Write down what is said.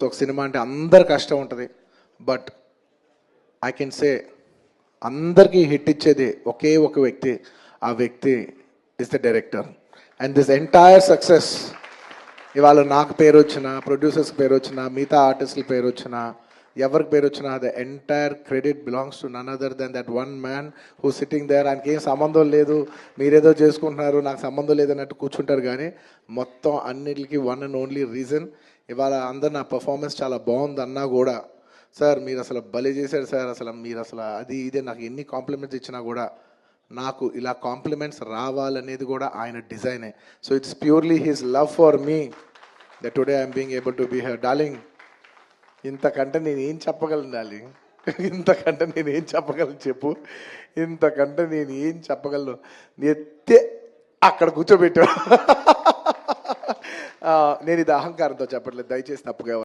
ఒక సినిమా అంటే అందరు కష్టం ఉంటుంది, బట్ ఐ కెన్ సే అందరికీ హిట్ ఇచ్చేది ఒకే ఒక వ్యక్తి. ఆ వ్యక్తి is the director. And this entire success ఇవాళ నాకు పేరు వచ్చినా, ప్రొడ్యూసర్స్కి పేరు వచ్చినా, మిగతా ఆర్టిస్టుల పేరు వచ్చినా, ఎవరికి పేరు వచ్చినా, the entire credit belongs to none other than that one man who sitting there. ఆయనకి ఏం సంబంధం లేదు, మీరేదో చేసుకుంటున్నారు, నాకు సంబంధం లేదన్నట్టు కూర్చుంటారు. కానీ మొత్తం అన్నిటికీ వన్ అండ్ ఓన్లీ రీజన్, ఇవాళ అందరు నా పర్ఫార్మెన్స్ చాలా బాగుంది అన్నా కూడా, సార్ మీరు అసలు భలే చేశారు సార్, అసలు మీరు అసలు అది ఇదే నాకు ఎన్ని కాంప్లిమెంట్స్ ఇచ్చినా కూడా నాకు ఇలా కాంప్లిమెంట్స్ రావాలనేది కూడా ఆయన డిజైనే. So it's purely his love for me that today I'm being able to be here. Darling, ఇంతకంటే నేను ఏం చెప్పగలను డార్లింగ్? ఇంతకంటే నేను ఏం చెప్పగలను చెప్పు? ఇంతకంటే నేను ఏం చెప్పగలను? ఎత్తే అక్కడ కూర్చోబెట్టా. నేను ఇది అహంకారంతో చెప్పట్లేదు, దయచేసి తప్పుగా